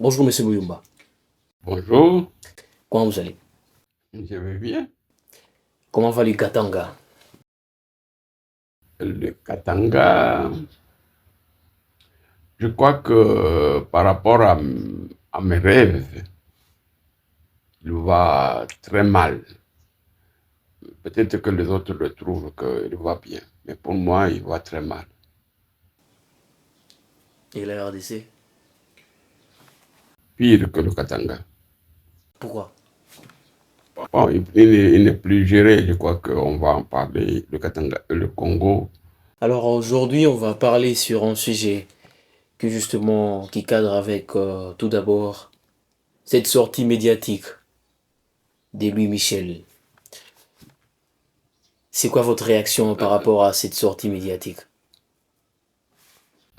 Bonjour, monsieur Bouyumba. Bonjour, Comment vous allez? je vais bien. Comment va le Katanga? Le Katanga, je crois que par rapport à mes rêves, il va très mal. Peut-être que les autres le trouvent qu'il va bien, mais pour moi, il va très mal. Et la RDC? Pire que le Katanga. Pourquoi? Bon, il n'est plus géré, je crois qu'on va en parler. Le Katanga, le Congo. Alors aujourd'hui, on va parler sur un sujet qui cadre avec tout d'abord cette sortie médiatique de Louis Michel. C'est quoi votre réaction par rapport à cette sortie médiatique?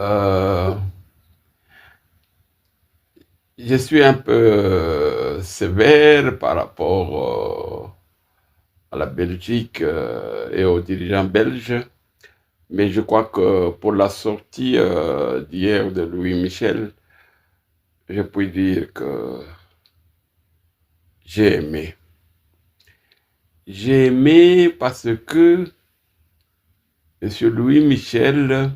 Euh, je suis un peu sévère par rapport à la Belgique et aux dirigeants belges. Mais je crois que pour la sortie d'hier de Louis Michel, je puis dire que j'ai aimé. J'ai aimé parce que M. Louis Michel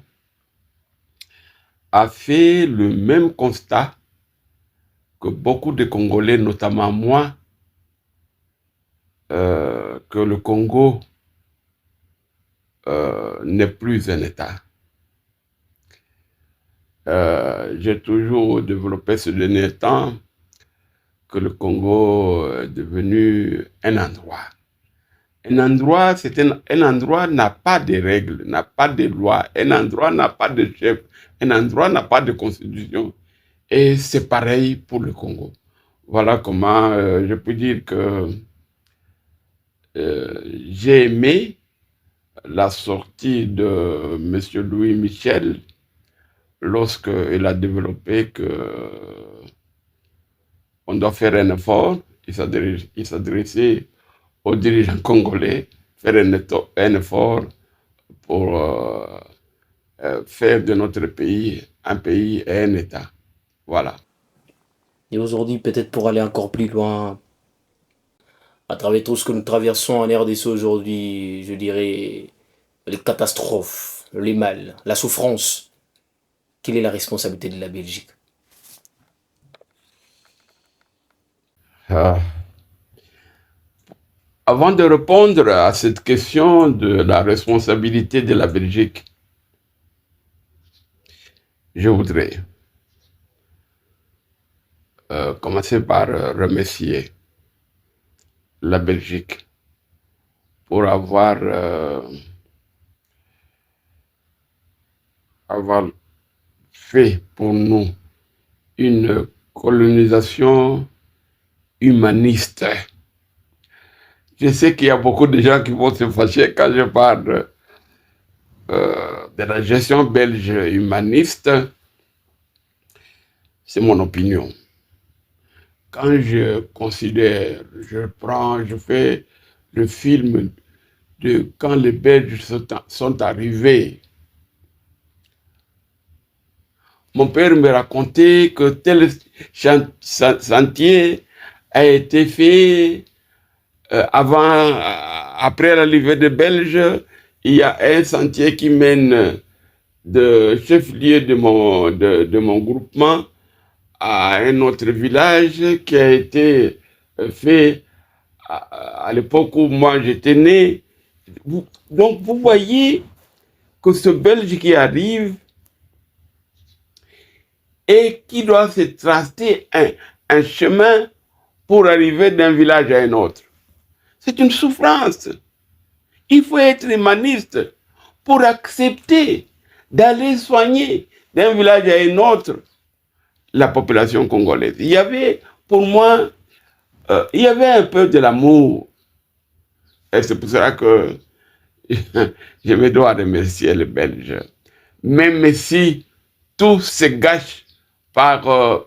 a fait le même constat que beaucoup de Congolais, notamment moi, que le Congo n'est plus un État. J'ai toujours développé ce dernier temps que le Congo est devenu un endroit. Un endroit, un endroit n'a pas de règles, n'a pas de loi, un endroit n'a pas de chef, un endroit n'a pas de constitution. Et c'est pareil pour le Congo. Voilà comment je peux dire que j'ai aimé la sortie de M. Louis Michel lorsqu'il a développé que on doit faire un effort. Il s'adressait aux dirigeants congolais, faire un effort pour faire de notre pays un pays et un État. Voilà. Et aujourd'hui, peut-être pour aller encore plus loin, à travers tout ce que nous traversons en RDC aujourd'hui, je dirais les catastrophes, les mal, la souffrance, quelle est la responsabilité de la Belgique? Euh, Avant de répondre à cette question de la responsabilité de la Belgique, je voudrais commencer par remercier la Belgique pour avoir fait pour nous une colonisation humaniste. Je sais qu'il y a beaucoup de gens qui vont se fâcher quand je parle de la gestion belge humaniste. C'est mon opinion. Quand je considère, je fais le film de quand les Belges sont arrivés. Mon père me racontait que tel sentier a été fait après l'arrivée des Belges. Il y a un sentier qui mène de chef-lieu de mon groupement à un autre village qui a été fait à l'époque où moi j'étais né. Donc vous voyez que ce Belge qui arrive et qui doit se tracer un chemin pour arriver d'un village à un autre. C'est une souffrance. Il faut être humaniste pour accepter d'aller soigner d'un village à un autre la population congolaise. Il y avait, pour moi, il y avait un peu de l'amour. Et c'est pour cela que je me dois remercier les Belges. Même si tout se gâche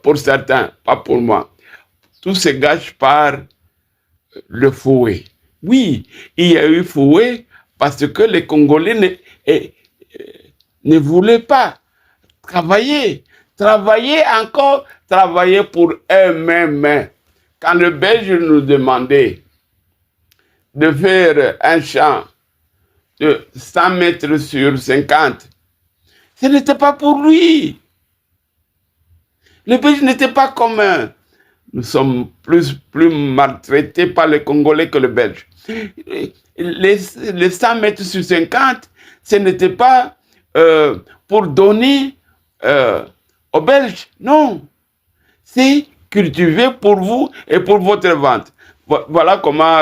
pour certains, pas pour moi, tout se gâche par le fouet. Oui, il y a eu fouet parce que les Congolais ne voulaient pas travailler travailler pour eux-mêmes. Quand le Belge nous demandait de faire un champ de 100 mètres sur 50, ce n'était pas pour lui. Le Belge n'était pas commun. Nous sommes plus maltraités par les Congolais que les Belges. Les 100 mètres sur 50, ce n'était pas pour donner aux Belges. Non. C'est cultivé pour vous et pour votre vente. Voilà comment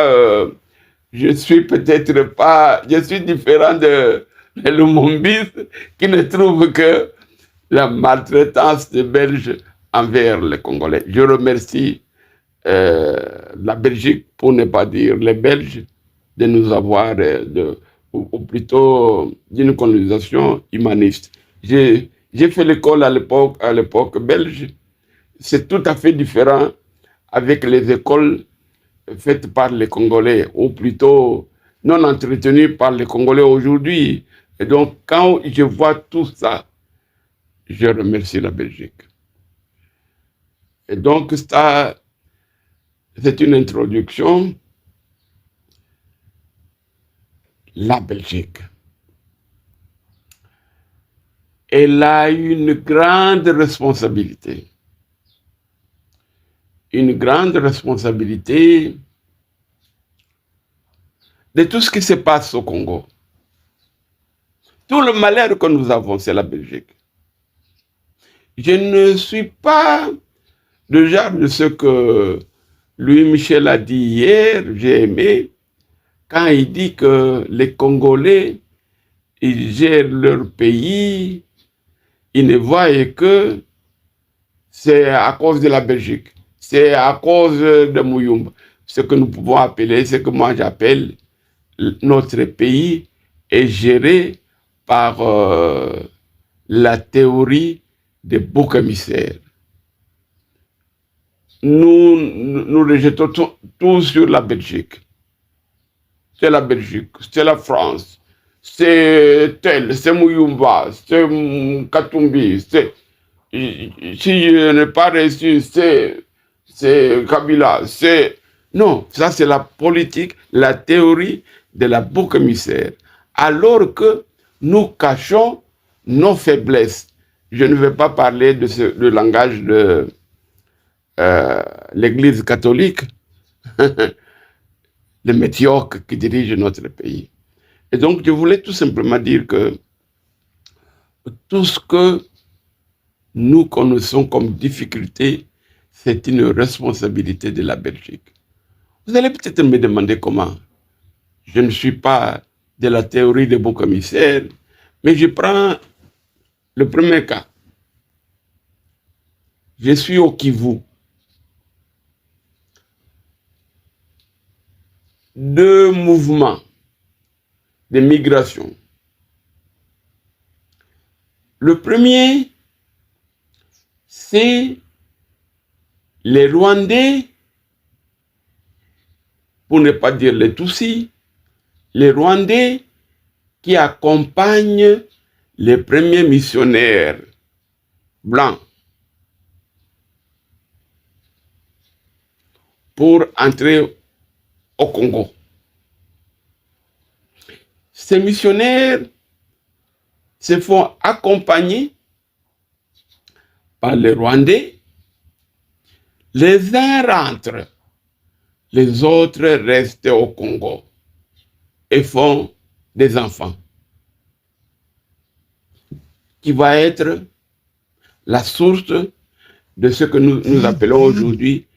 je suis peut-être pas... Je suis différent de Lumumbis qui ne trouve que la maltraitance des Belges envers les Congolais. Je remercie la Belgique, pour ne pas dire les Belges, de nous avoir, ou plutôt d'une colonisation humaniste. J'ai fait l'école à l'époque belge. C'est tout à fait différent avec les écoles faites par les Congolais, ou plutôt non entretenues par les Congolais aujourd'hui. Et donc, quand je vois tout ça, je remercie la Belgique. Et donc, ça, c'est une introduction. La Belgique, elle a une grande responsabilité. Une grande responsabilité de tout ce qui se passe au Congo. Tout le malheur que nous avons, c'est la Belgique. Je ne suis pas le genre de ce que Louis Michel a dit hier, j'ai aimé, quand il dit que les Congolais, ils gèrent leur pays, ils ne voient que c'est à cause de la Belgique, c'est à cause de Muyumba. Ce que nous pouvons appeler, ce que moi j'appelle notre pays est géré par la théorie des boucs émissaires. Nous rejetons tout sur la Belgique. C'est la Belgique, c'est la France, c'est tel, c'est Muyumba, c'est Katumbi, si je n'ai pas reçu, c'est Kabila, c'est... Non, ça c'est la politique, la théorie de la bouc émissaire. Alors que nous cachons nos faiblesses. Je ne vais pas parler de langage de l'Église catholique, les médiocres qui dirigent notre pays. Et donc, je voulais tout simplement dire que tout ce que nous connaissons comme difficulté, c'est une responsabilité de la Belgique. Vous allez peut-être me demander comment. Je ne suis pas de la théorie des boucs émissaires, mais je prends le premier cas. Je suis au Kivu. Deux mouvements de migration. Le premier, c'est les Rwandais, pour ne pas dire les Tutsis, les Rwandais qui accompagnent les premiers missionnaires blancs pour entrer au Congo. Ces missionnaires se font accompagner par les Rwandais. Les uns rentrent, les autres restent au Congo et font des enfants, qui va être la source de ce que nous appelons aujourd'hui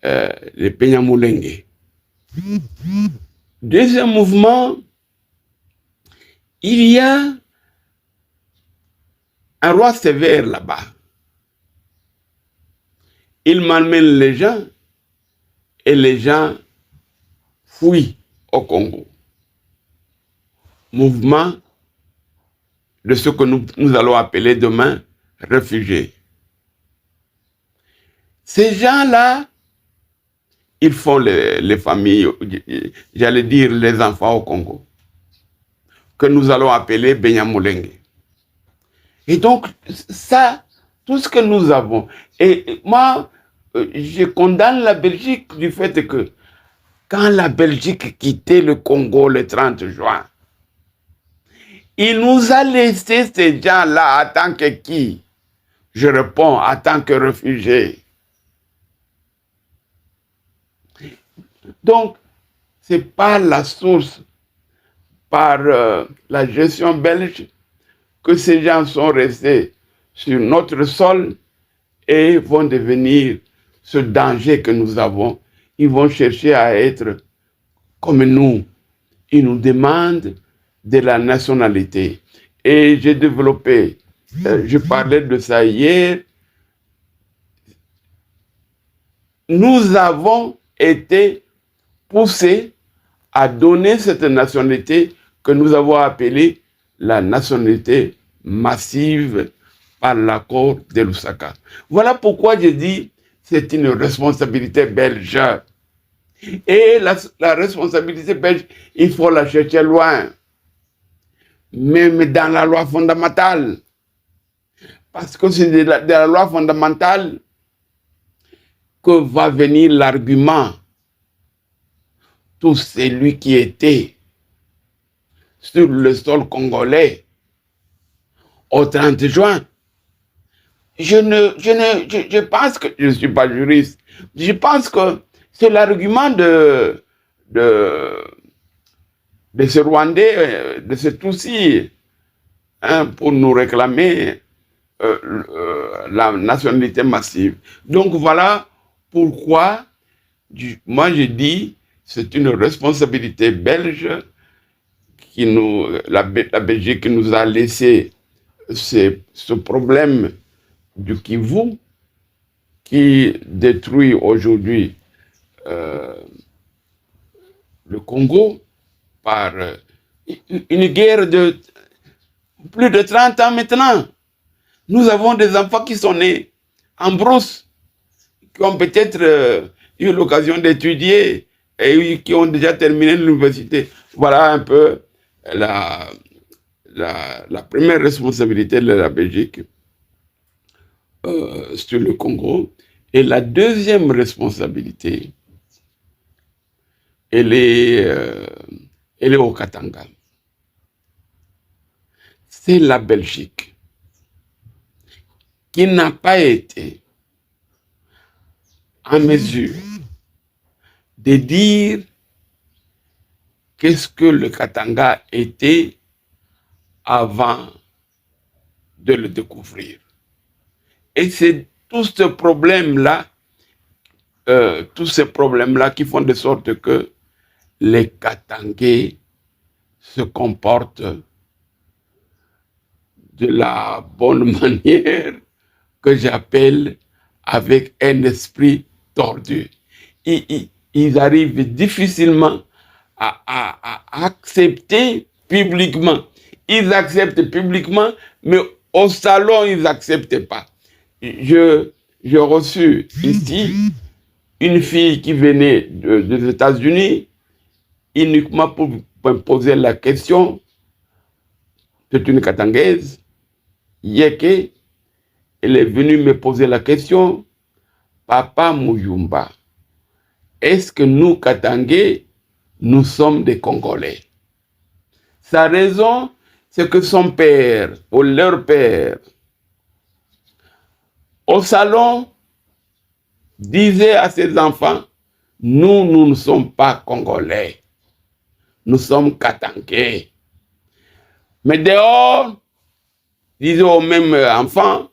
les Penyamulenge. Deuxième mouvement, il y a un roi sévère là-bas. Il malmène les gens et les gens fuient au Congo. Mouvement de ce que nous allons appeler demain réfugiés. Ces gens-là, ils font les familles, j'allais dire les enfants au Congo, que nous allons appeler Benyamulenge. Et donc, ça, tout ce que nous avons. Et moi, je condamne la Belgique du fait que quand la Belgique quittait le Congo le 30 juin, il nous a laissé ces gens-là en tant que qui? Je réponds, en tant que réfugiés. Donc, ce n'est pas la source par la gestion belge que ces gens sont restés sur notre sol et vont devenir ce danger que nous avons. Ils vont chercher à être comme nous. Ils nous demandent de la nationalité. Et j'ai développé, je parlais de ça hier, nous avons été poussés à donner cette nationalité que nous avons appelée la nationalité massive par l'accord de Lusaka. Voilà pourquoi je dis c'est une responsabilité belge. Et la responsabilité belge, il faut la chercher loin, même dans la loi fondamentale. Parce que c'est de la loi fondamentale que va venir l'argument. Tout celui qui était sur le sol congolais au 30 juin. Je pense que, je ne suis pas juriste, je pense que c'est l'argument de ce Rwandais, de ce Tutsi, hein, pour nous réclamer la nationalité massive. Donc voilà pourquoi moi je dis c'est une responsabilité belge qui la Belgique nous a laissé ce problème du Kivu qui détruit aujourd'hui le Congo par une guerre de plus de 30 ans maintenant. Nous avons des enfants qui sont nés en brousse, qui ont peut-être eu l'occasion d'étudier et qui ont déjà terminé l'université. Voilà un peu la première responsabilité de la Belgique sur le Congo. Et la deuxième responsabilité, elle est au Katanga. C'est la Belgique qui n'a pas été en mesure de dire qu'est-ce que le Katanga était avant de le découvrir. Et c'est tout ce problème-là, tous ces problèmes-là qui font de sorte que les Katangais se comportent de la bonne manière que j'appelle avec un esprit tordu. Ils arrivent difficilement à accepter publiquement. Ils acceptent publiquement, mais au salon, ils n'acceptent pas. J'ai reçu ici une fille qui venait des États-Unis uniquement pour me poser la question. C'est une Katangaise, Yeke. Elle est venue me poser la question, Papa Muyumba, est-ce que nous, Katangais, nous sommes des Congolais? Sa raison, c'est que son père, ou leur père, au salon, disait à ses enfants, nous ne sommes pas Congolais, nous sommes Katangais. Mais dehors, disait aux mêmes enfants,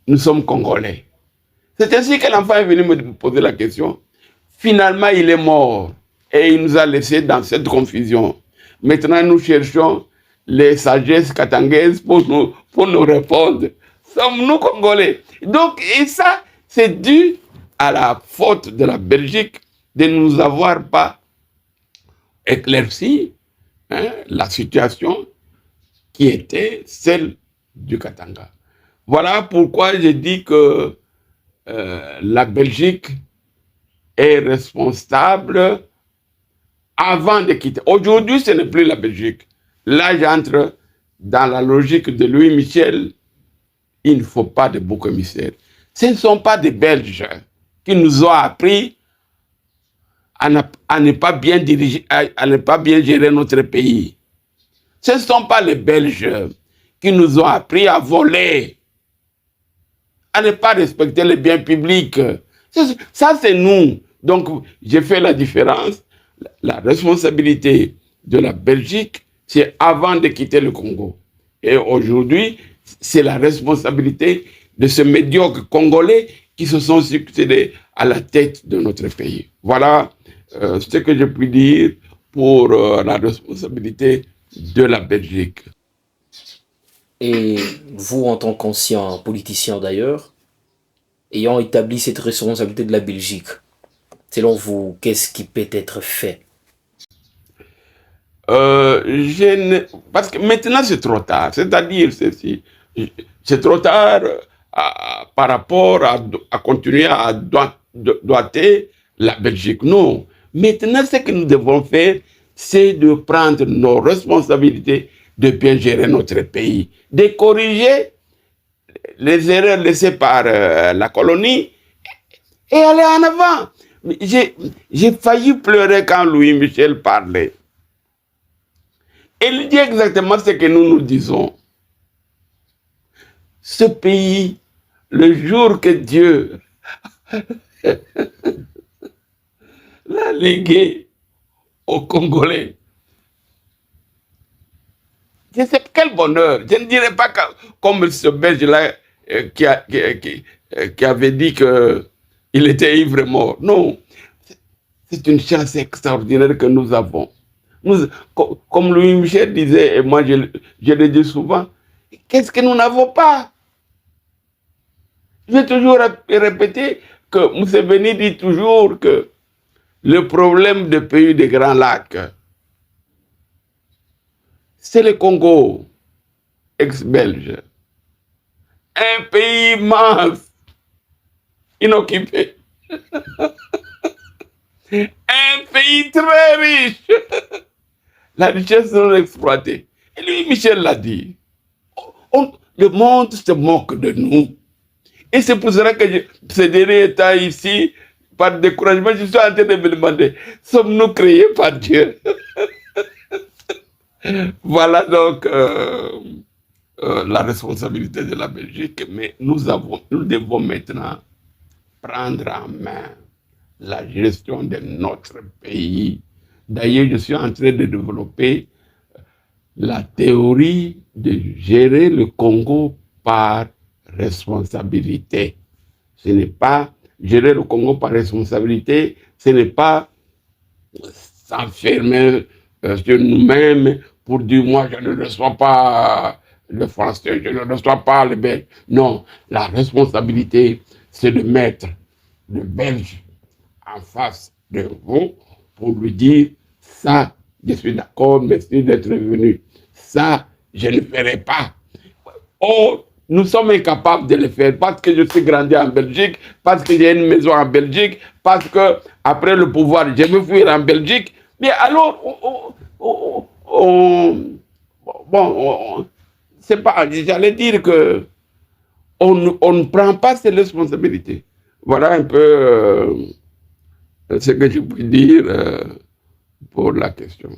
nous sommes Congolais. C'est ainsi que l'enfant est venu me poser la question. Finalement, il est mort et il nous a laissés dans cette confusion. Maintenant, nous cherchons les sagesses katangaises pour nous répondre. Sommes-nous Congolais? Donc, et ça, c'est dû à la faute de la Belgique de ne nous avoir pas éclairci la situation qui était celle du Katanga. Voilà pourquoi je dis que la Belgique est responsable avant de quitter. Aujourd'hui, ce n'est plus la Belgique. Là, j'entre dans la logique de Louis Michel il ne faut pas de bouc émissaire. Ce ne sont pas des Belges qui nous ont appris à ne pas bien diriger, à ne pas bien gérer notre pays. Ce ne sont pas les Belges qui nous ont appris à voler, à ne pas respecter les biens publics. Ça, c'est nous. Donc, j'ai fait la différence. La responsabilité de la Belgique, c'est avant de quitter le Congo. Et aujourd'hui, c'est la responsabilité de ces médiocres Congolais qui se sont succédés à la tête de notre pays. Voilà ce que je puis dire pour la responsabilité de la Belgique. Et vous, en tant qu'ancien politicien d'ailleurs, ayant établi cette responsabilité de la Belgique, selon vous, qu'est-ce qui peut être fait? Parce que maintenant c'est trop tard, c'est-à-dire c'est trop tard par rapport à continuer à doiter la Belgique. Non, maintenant ce que nous devons faire, c'est de prendre nos responsabilités, de bien gérer notre pays, de corriger les erreurs laissées par la colonie et aller en avant. J'ai failli pleurer quand Louis Michel parlait. Il dit exactement ce que nous disons. Ce pays, le jour que Dieu l'a légué aux Congolais, je sais quel bonheur. Je ne dirais pas comme ce Belge-là qui avait dit qu'il était ivre mort. Non, c'est une chance extraordinaire que nous avons. Comme Louis Michel disait, et moi je le dis souvent, qu'est-ce que nous n'avons pas? Je vais toujours répéter que Museveni dit toujours que le problème des pays des Grands Lacs, c'est le Congo, ex-belge. Un pays immense, inoccupé. Un pays très riche. La richesse non exploitée. Et lui, Michel l'a dit. Le monde se moque de nous. Et c'est pour cela que ces derniers temps ici, par découragement, je suis en train de me demander, sommes-nous créés par Dieu? Voilà donc la responsabilité de la Belgique, mais nous devons maintenant prendre en main la gestion de notre pays. D'ailleurs, je suis en train de développer la théorie de gérer le Congo par responsabilité. Ce n'est pas gérer le Congo par responsabilité, ce n'est pas s'enfermer sur nous-mêmes pour dire moi je ne reçois pas le français, je ne reçois pas le belge. Non, la responsabilité, c'est de mettre le belge en face de vous pour lui dire ça, je suis d'accord, merci d'être venu. Ça, je ne ferai pas. Oh, nous sommes incapables de le faire parce que je suis grandi en Belgique, parce que j'ai une maison en Belgique, parce que après le pouvoir, je veux fuir en Belgique. Mais alors, c'est pas, j'allais dire que on ne prend pas ses responsabilités. Voilà un peu ce que je peux dire pour la question.